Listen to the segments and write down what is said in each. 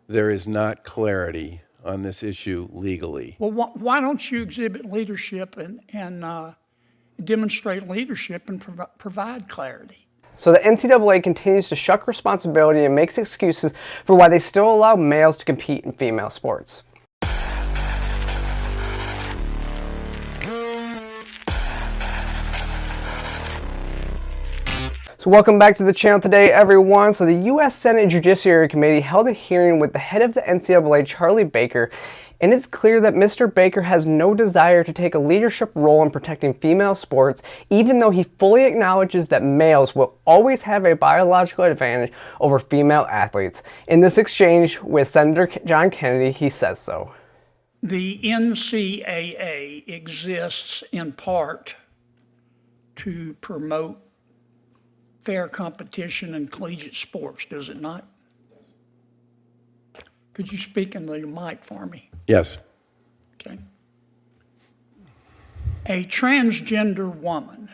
there is not clarity on this issue legally. Well, why don't you exhibit leadership and demonstrate leadership and provide clarity? So the NCAA continues to shuck responsibility and makes excuses for why they still allow males to compete in female sports. So welcome back to the channel today, everyone. So the U.S. Senate Judiciary Committee held a hearing with the head of the NCAA, Charlie Baker, and it's clear that Mr. Baker has no desire to take a leadership role in protecting female sports, even though he fully acknowledges that males will always have a biological advantage over female athletes. In this exchange with Senator John Kennedy, he says so. The NCAA exists in part to promote fair competition in collegiate sports, does it not? Yes. Could you speak in the mic for me? Yes. Okay. A transgender woman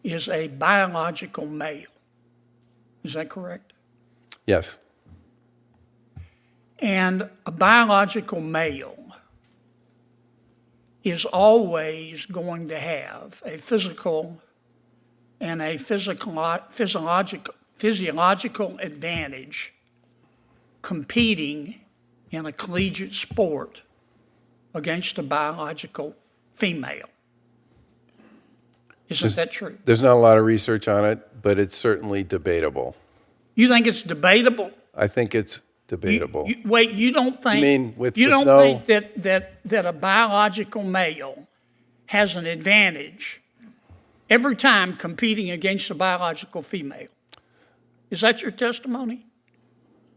is a biological male. Is that correct? Yes. And a biological male is always going to have a physical and a physiological advantage competing in a collegiate sport against a biological female. Isn't that true? There's not a lot of research on it, but it's certainly debatable. You think it's debatable? I think it's debatable. You don't think? Think that a biological male has an advantage every time competing against a biological female? Is that your testimony?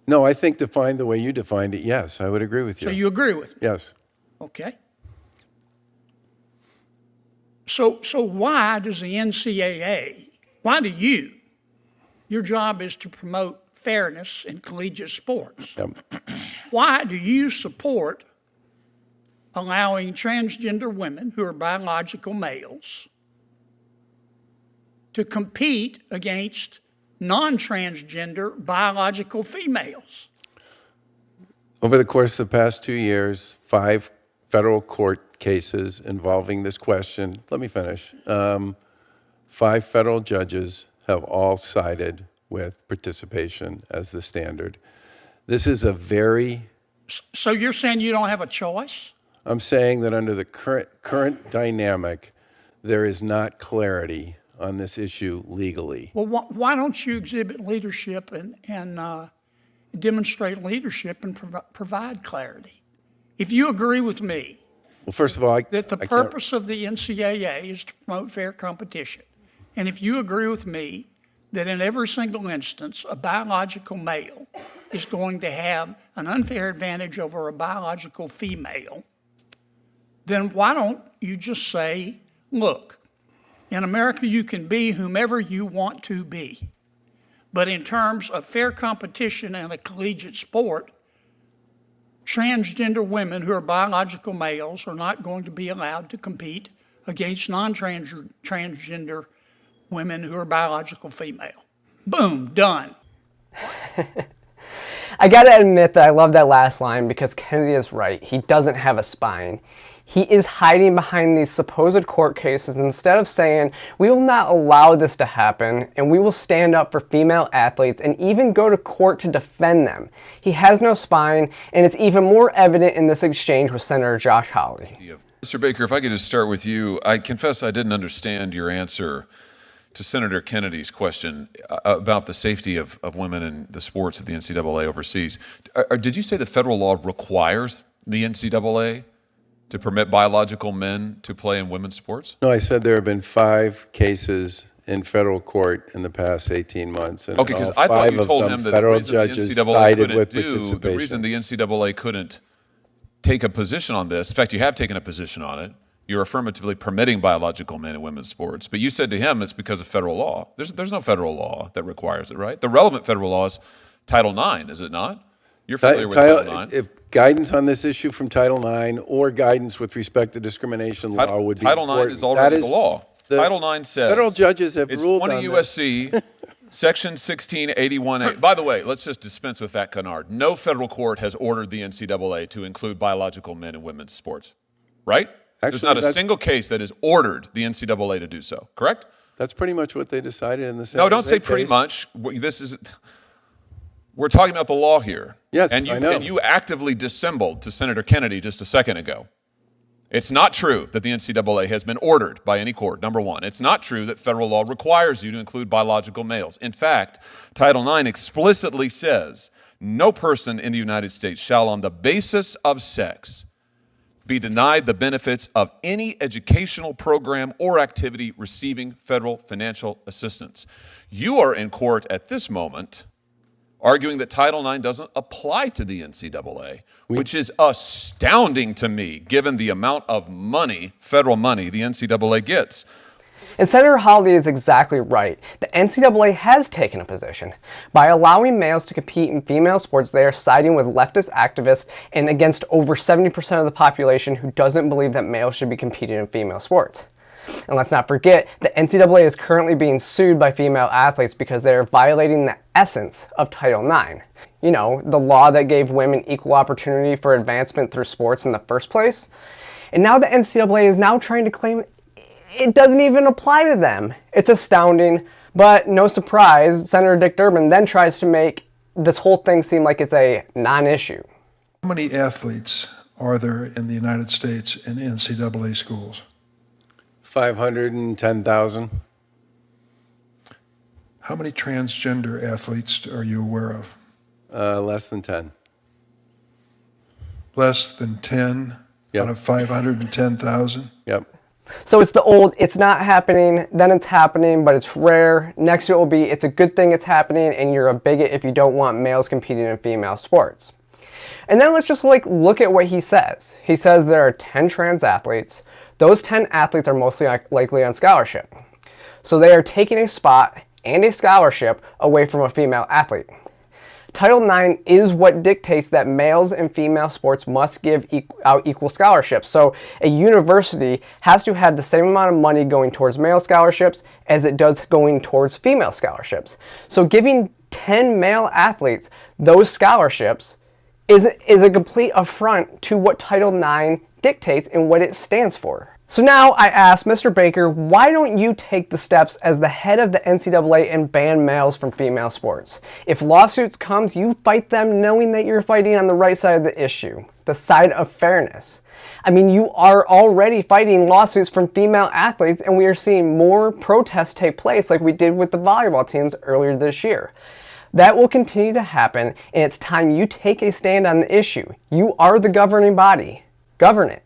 No, I think defined the way you defined it, yes, I would agree with you. So you agree with me? Yes. Okay. So why does the NCAA, why do you, your job is to promote fairness in collegiate sports. Why do you support allowing transgender women who are biological males to compete against non-transgender biological females? Over the course of the past 2 years, 5 federal court cases involving this question, let me finish. 5 federal judges have all sided with participation as the standard. This is a very... So you're saying you don't have a choice? I'm saying that under the current dynamic, there is not clarity on this issue legally. Well, why don't you exhibit leadership and demonstrate leadership and provide clarity? If you agree with me, well, first of all, that the purpose of the NCAA is to promote fair competition, and if you agree with me that in every single instance, a biological male is going to have an unfair advantage over a biological female, then why don't you just say, look, in America you can be whomever you want to be, but in terms of fair competition in a collegiate sport, transgender women who are biological males are not going to be allowed to compete against non-transgender women who are biological female. Boom, done. I gotta admit that I love that last line because Kennedy is right. He doesn't have a spine. He is hiding behind these supposed court cases instead of saying, we will not allow this to happen and we will stand up for female athletes and even go to court to defend them. He has no spine, and it's even more evident in this exchange with Senator Josh Hawley. Mr. Baker, if I could just start with you. I confess I didn't understand your answer to Senator Kennedy's question about the safety of women in the sports of the NCAA overseas. Did you say the federal law requires the NCAA to permit biological men to play in women's sports? No, I said there have been 5 cases in federal court in the past 18 months. And okay, because I thought you told him that the reason the NCAA couldn't take a position on this, in fact, you have taken a position on it, you're affirmatively permitting biological men in women's sports, but you said to him it's because of federal law. There's no federal law that requires it, right? The relevant federal law is Title IX, is it not? You're familiar with Title IX. If guidance on this issue from Title IX or guidance with respect to discrimination law would be Title IX is already the law. Title IX says federal judges have it's ruled 20 on USC Section 1681A. By the way, let's just dispense with that canard. No federal court has ordered the NCAA to include biological men in women's sports, right? There's not a single case that has ordered the NCAA to do so, correct? That's pretty much what they decided in the San No, don't Jose say pretty case. much. We're talking about the law here. Yes, and I know. And you actively dissembled to Senator Kennedy just a second ago. It's not true that the NCAA has been ordered by any court, number one. It's not true that federal law requires you to include biological males. In fact, Title IX explicitly says, no person in the United States shall, on the basis of sex, be denied the benefits of any educational program or activity receiving federal financial assistance. You are in court at this moment arguing that Title IX doesn't apply to the NCAA, which is astounding to me, given the amount of money, federal money, the NCAA gets. And Senator Hawley is exactly right. The NCAA has taken a position. By allowing males to compete in female sports, they are siding with leftist activists and against over 70% of the population who doesn't believe that males should be competing in female sports. And let's not forget, the NCAA is currently being sued by female athletes because they are violating the essence of Title IX. You know, the law that gave women equal opportunity for advancement through sports in the first place. And now the NCAA is now trying to claim it doesn't even apply to them. It's astounding, but no surprise, Senator Dick Durbin then tries to make this whole thing seem like it's a non-issue. How many athletes are there in the United States in NCAA schools? 510,000. How many transgender athletes are you aware of? Less than 10. Less than 10 Yep. out of 510,000? Yep. So it's the old, it's not happening, then it's happening, but it's rare. Next it will be, it's a good thing it's happening, and you're a bigot if you don't want males competing in female sports. And then let's just look at what he says. He says there are 10 trans athletes. Those 10 athletes are mostly likely on scholarship. So they are taking a spot and a scholarship away from a female athlete. Title IX is what dictates that males in female sports must give out equal scholarships. So a university has to have the same amount of money going towards male scholarships as it does going towards female scholarships. So giving 10 male athletes those scholarships is a complete affront to what Title IX dictates and what it stands for. So now I ask Mr. Baker, why don't you take the steps as the head of the NCAA and ban males from female sports? If lawsuits comes, you fight them knowing that you're fighting on the right side of the issue, the side of fairness. I mean, you are already fighting lawsuits from female athletes, and we are seeing more protests take place like we did with the volleyball teams earlier this year. That will continue to happen, and it's time you take a stand on the issue. You are the governing body. Govern it.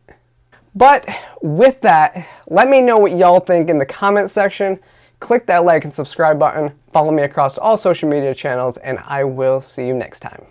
But with that, let me know what y'all think in the comment section. Click that like and subscribe button. Follow me across all social media channels, and I will see you next time.